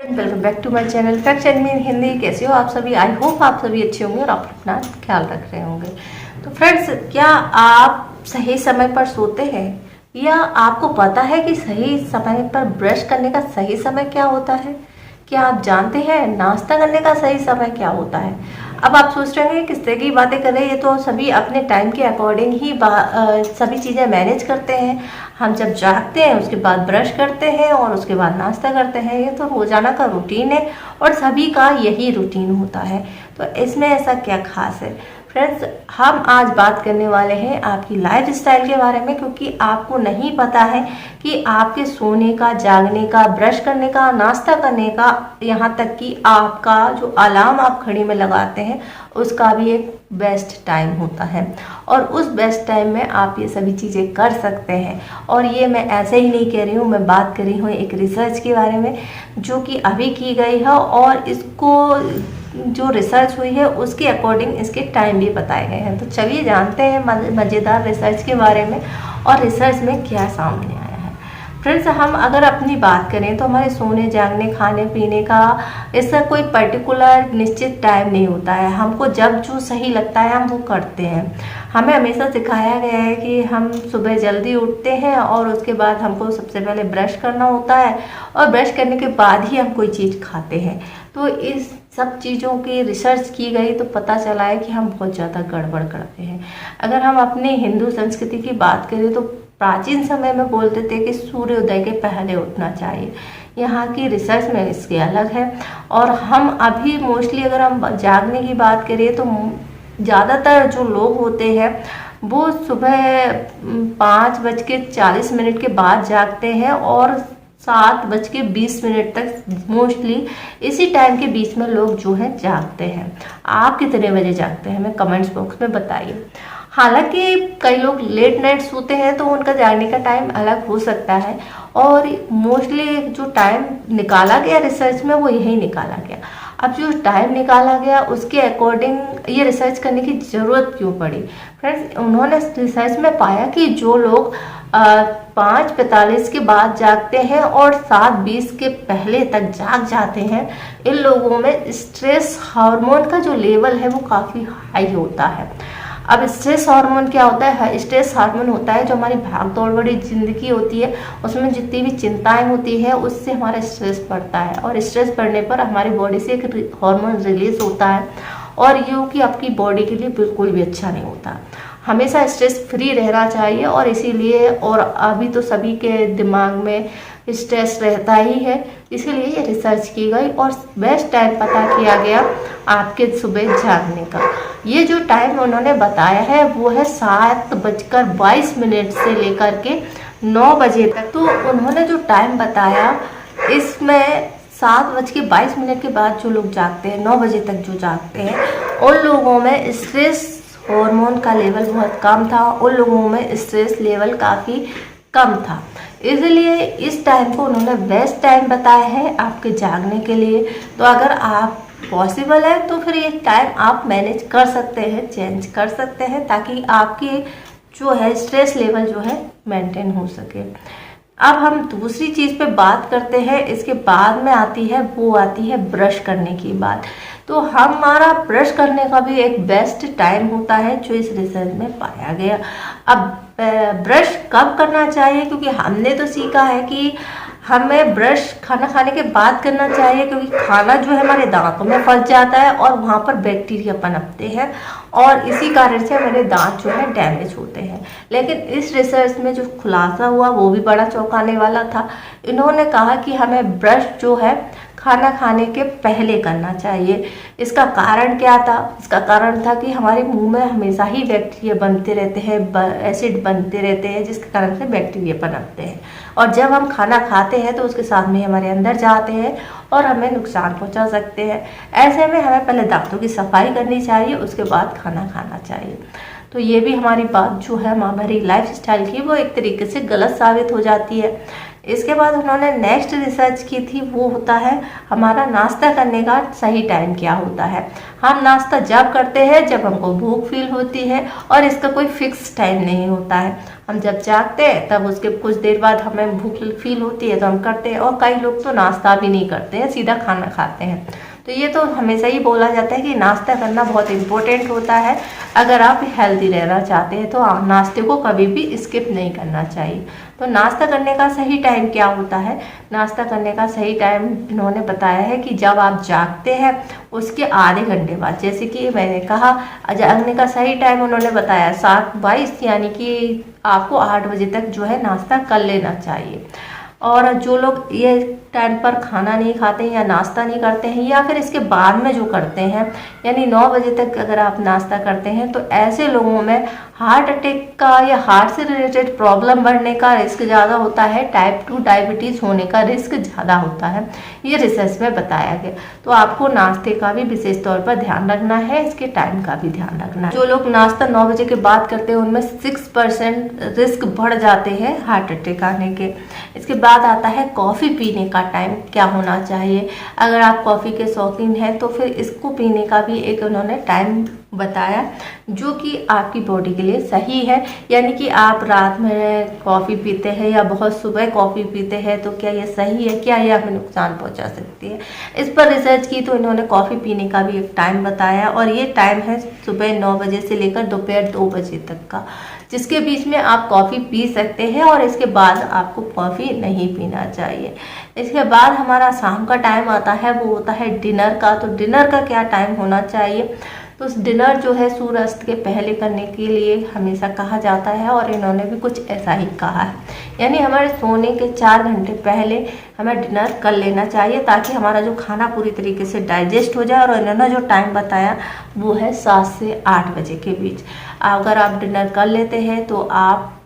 Welcome back to my channel facts and me in Hindi. कैसे हो आप सभी? आई होप आप सभी अच्छे होंगे और आप अपना ख्याल रख रहे होंगे। तो फ्रेंड्स, क्या आप सही समय पर सोते हैं या आपको पता है कि सही समय पर ब्रश करने का सही समय क्या होता है? क्या आप जानते हैं नाश्ता करने का सही समय क्या होता है? अब आप सोच रहे हैं किस तरह की बातें कर रहे हैं, ये तो सभी अपने टाइम के अकॉर्डिंग ही सभी चीज़ें मैनेज करते हैं। हम जब जागते हैं उसके बाद ब्रश करते हैं और उसके बाद नाश्ता करते हैं। ये तो रोज़ाना का रूटीन है और सभी का यही रूटीन होता है। तो इसमें ऐसा क्या खास है? फ्रेंड्स, हम आज बात करने वाले हैं आपकी लाइफ स्टाइल के बारे में, क्योंकि आपको नहीं पता है कि आपके सोने का, जागने का, ब्रश करने का, नाश्ता करने का, यहाँ तक कि आपका जो अलार्म आप घड़ी में लगाते हैं उसका भी एक बेस्ट टाइम होता है। और उस बेस्ट टाइम में आप ये सभी चीज़ें कर सकते हैं। और ये मैं ऐसे ही नहीं कह रही हूँ, मैं बात कर रही हूँ एक रिसर्च के बारे में जो कि अभी की गई है, और इसको जो रिसर्च हुई है उसके अकॉर्डिंग इसके टाइम भी बताए गए हैं। तो चलिए जानते हैं मज़ेदार रिसर्च के बारे में और रिसर्च में क्या सामने आया है। फ्रेंड्स, हम अगर अपनी बात करें तो हमारे सोने, जागने, खाने पीने का इसका कोई पर्टिकुलर निश्चित टाइम नहीं होता है। हमको जब जो सही लगता है हम वो करते हैं। हमें हमेशा सिखाया गया है कि हम सुबह जल्दी उठते हैं और उसके बाद हमको सबसे पहले ब्रश करना होता है और ब्रश करने के बाद ही हम कोई चीज़ खाते हैं। तो इस सब चीज़ों की रिसर्च की गई तो पता चला है कि हम बहुत ज़्यादा गड़बड़ करते हैं। अगर हम अपने हिंदू संस्कृति की बात करें तो प्राचीन समय में बोलते थे कि सूर्योदय के पहले उठना चाहिए। यहाँ की रिसर्च में इसके अलग है। और हम अभी मोस्टली अगर हम जागने की बात करें तो ज़्यादातर जो लोग होते हैं वो सुबह 5:40 के बाद जागते हैं और 7:20 तक मोस्टली इसी टाइम के बीच में लोग जो है जागते हैं। आप कितने बजे जागते हैं हमें कमेंट्स बॉक्स में बताइए। हालांकि कई लोग लेट नाइट सोते हैं तो उनका जागने का टाइम अलग हो सकता है, और मोस्टली जो टाइम निकाला गया रिसर्च में वो यही निकाला गया। अब जो टाइम निकाला गया उसके अकॉर्डिंग ये रिसर्च करने की ज़रूरत क्यों पड़ी? फ्रेंड्स, उन्होंने रिसर्च में पाया कि जो लोग 5:45 के बाद जागते हैं और 7:20 के पहले तक जाग जाते हैं, इन लोगों में स्ट्रेस हार्मोन का जो लेवल है वो काफ़ी हाई होता है। अब स्ट्रेस हार्मोन क्या होता है? स्ट्रेस हार्मोन होता है जो हमारी भाग दौड़ भरी जिंदगी होती है उसमें जितनी भी चिंताएं होती है उससे हमारा स्ट्रेस बढ़ता है, और स्ट्रेस बढ़ने पर हमारी बॉडी से एक हार्मोन रिलीज होता है, और ये कि आपकी बॉडी के लिए बिल्कुल भी अच्छा नहीं होता। हमेशा स्ट्रेस फ्री रहना चाहिए, और इसीलिए, और अभी तो सभी के दिमाग में स्ट्रेस रहता ही है, इसीलिए ये रिसर्च की गई और बेस्ट टाइम पता किया गया आपके सुबह जागने का। ये जो टाइम उन्होंने बताया है वो है 7:22 से लेकर के 9 बजे तक। तो उन्होंने जो टाइम बताया इसमें 7:22 के बाद जो लोग जागते हैं, 9 बजे तक जो जागते हैं, उन लोगों में स्ट्रेस हार्मोन का लेवल बहुत कम था, उन लोगों में स्ट्रेस लेवल काफ़ी कम था। इसलिए इस टाइम को उन्होंने बेस्ट टाइम बताया है आपके जागने के लिए। तो अगर आप पॉसिबल है तो फिर ये टाइम आप मैनेज कर सकते हैं, चेंज कर सकते हैं, ताकि आपकी जो है स्ट्रेस लेवल जो है मेंटेन हो सके। अब हम दूसरी चीज़ पे बात करते हैं, इसके बाद में आती है ब्रश करने की बात। तो हमारा ब्रश करने का भी एक बेस्ट टाइम होता है जो इस रिसर्च में पाया गया। अब ब्रश कब करना चाहिए? क्योंकि हमने तो सीखा है कि हमें ब्रश खाना खाने के बाद करना चाहिए, क्योंकि खाना जो है हमारे दांतों में फंस जाता है और वहाँ पर बैक्टीरिया पनपते हैं, और इसी कारण से हमारे दांत जो है डैमेज होते हैं। लेकिन इस रिसर्च में जो खुलासा हुआ वो भी बड़ा चौंकाने वाला था। इन्होंने कहा कि हमें ब्रश जो है खाना खाने के पहले करना चाहिए। इसका कारण क्या था? इसका कारण था कि हमारे मुंह में हमेशा ही बैक्टीरिया बनते रहते हैं, एसिड बनते रहते हैं, जिसके कारण से बैक्टीरिया पनपते हैं, और जब हम खाना खाते हैं तो उसके साथ में हमारे अंदर जाते हैं और हमें नुकसान पहुंचा सकते हैं। ऐसे में हमें पहले दांतों की सफाई करनी चाहिए, उसके बाद खाना खाना चाहिए। तो ये भी हमारी बात जो है हमारी लाइफ स्टाइल की वो एक तरीके से गलत साबित हो जाती है। इसके बाद उन्होंने नेक्स्ट रिसर्च की थी, वो होता है हमारा नाश्ता करने का सही टाइम क्या होता है। हम नाश्ता जब करते हैं जब हमको भूख फील होती है, और इसका कोई फिक्स टाइम नहीं होता है। हम जब जागते हैं तब उसके कुछ देर बाद हमें भूख फील होती है तो हम करते हैं। और कई लोग तो नाश्ता भी नहीं करते हैं, सीधा खाना खाते हैं। तो ये तो हमेशा ही बोला जाता है कि नाश्ता करना बहुत इम्पोर्टेंट होता है। अगर आप हेल्दी रहना चाहते हैं तो नाश्ते को कभी भी स्किप नहीं करना चाहिए। तो नाश्ता करने का सही टाइम क्या होता है? नाश्ता करने का सही टाइम इन्होंने बताया है कि जब आप जागते हैं उसके आधे घंटे बाद, जैसे कि मैंने कहा जागने का सही टाइम उन्होंने बताया 7:22, यानी कि आपको 8 बजे तक जो है नाश्ता कर लेना चाहिए। और जो लोग ये टाइम पर खाना नहीं खाते हैं या नाश्ता नहीं करते हैं या फिर इसके बाद में जो करते हैं, यानी 9 बजे तक अगर आप नाश्ता करते हैं, तो ऐसे लोगों में हार्ट अटैक का या हार्ट से रिलेटेड प्रॉब्लम बढ़ने का रिस्क ज़्यादा होता है, टाइप 2 डायबिटीज़ होने का रिस्क ज़्यादा होता है, ये रिसर्च में बताया गया। तो आपको नाश्ते का भी विशेष तौर पर ध्यान रखना है, इसके टाइम का भी ध्यान रखना है। जो लोग नाश्ता 9 बजे के बाद करते हैं उनमें 6% रिस्क बढ़ जाते हैं हार्ट अटैक आने के। इसके बाद आता है कॉफ़ी पीने का टाइम क्या होना चाहिए। अगर आप कॉफ़ी के शौकीन हैं तो फिर इसको पीने का भी एक उन्होंने टाइम बताया जो कि आपकी बॉडी के लिए सही है। यानी कि आप रात में कॉफ़ी पीते हैं या बहुत सुबह कॉफ़ी पीते हैं तो क्या ये सही है, क्या ये हमें नुकसान पहुंचा सकती है। इस पर रिसर्च की तो इन्होंने कॉफ़ी पीने का भी एक टाइम बताया और ये टाइम है सुबह 9 बजे से लेकर दोपहर 2 बजे तक का, जिसके बीच में आप कॉफ़ी पी सकते हैं और इसके बाद आपको कॉफ़ी नहीं पीना चाहिए। इसके बाद हमारा शाम का टाइम आता है, वो होता है डिनर का। तो डिनर का क्या टाइम होना चाहिए? तो डिनर जो है सूर्यास्त के पहले करने के लिए हमेशा कहा जाता है और इन्होंने भी कुछ ऐसा ही कहा है। यानी हमारे सोने के 4 घंटे पहले हमें डिनर कर लेना चाहिए ताकि हमारा जो खाना पूरी तरीके से डाइजेस्ट हो जाए। और इन्होंने जो टाइम बताया वो है 7 से 8 बजे के बीच। अगर आप डिनर कर लेते हैं तो आप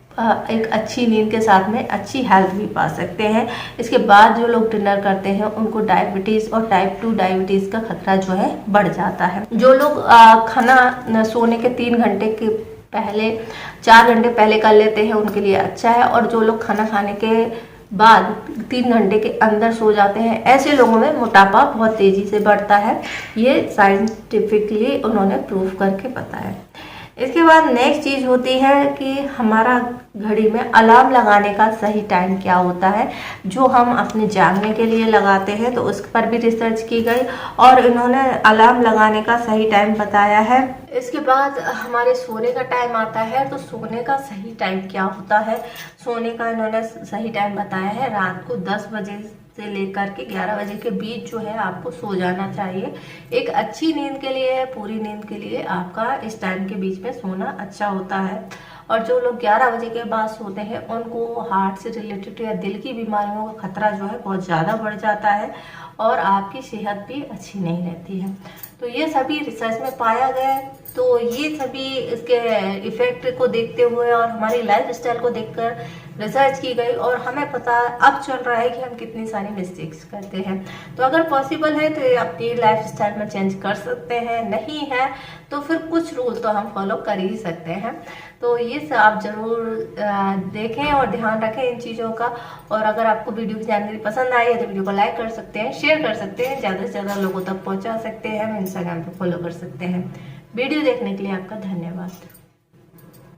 एक अच्छी नींद के साथ में अच्छी हेल्थ भी पा सकते हैं। इसके बाद जो लोग डिनर करते हैं उनको डायबिटीज़ और टाइप 2 डायबिटीज़ का खतरा जो है बढ़ जाता है। जो लोग खाना सोने के 3 घंटे के पहले 4 घंटे पहले कर लेते हैं उनके लिए अच्छा है। और जो लोग खाना खाने के बाद 3 घंटे के अंदर सो जाते हैं, ऐसे लोगों में मोटापा बहुत तेज़ी से बढ़ता है। ये साइंटिफिकली उन्होंने प्रूव करके बताया। इसके बाद नेक्स्ट चीज़ होती है कि हमारा घड़ी में अलार्म लगाने का सही टाइम क्या होता है, जो हम अपने जागने के लिए लगाते हैं। तो उस पर भी रिसर्च की गई और इन्होंने अलार्म लगाने का सही टाइम बताया है। इसके बाद हमारे सोने का टाइम आता है। तो सोने का सही टाइम क्या होता है? सोने का इन्होंने सही टाइम बताया है रात को 10 बजे से लेकर के 11 बजे के बीच जो है आपको सो जाना चाहिए। एक अच्छी नींद के लिए, पूरी नींद के लिए आपका इस टाइम के बीच में सोना अच्छा होता है। और जो लोग 11 बजे के बाद सोते हैं उनको हार्ट से रिलेटेड या दिल की बीमारियों का खतरा जो है बहुत ज़्यादा बढ़ जाता है और आपकी सेहत भी अच्छी नहीं रहती है। तो ये सभी रिसर्च में पाया गया है। तो ये सभी इसके इफेक्ट को देखते हुए और हमारी लाइफ स्टाइल को देखकर रिसर्च की गई और हमें पता अब चल रहा है कि हम कितनी सारी मिस्टेक्स करते हैं। तो अगर पॉसिबल है तो अपनी लाइफ स्टाइल में चेंज कर सकते हैं, नहीं है तो फिर कुछ रूल तो हम फॉलो कर ही सकते हैं। तो ये सब आप जरूर देखें और ध्यान रखें इन चीज़ों का। और अगर आपको वीडियो की जानकारी पसंद आई है तो वीडियो को लाइक कर सकते हैं, शेयर कर सकते हैं, ज़्यादा से ज़्यादा लोगों तक पहुंचा सकते हैं, इंस्टाग्राम पे फॉलो कर सकते हैं। वीडियो देखने के लिए आपका धन्यवाद।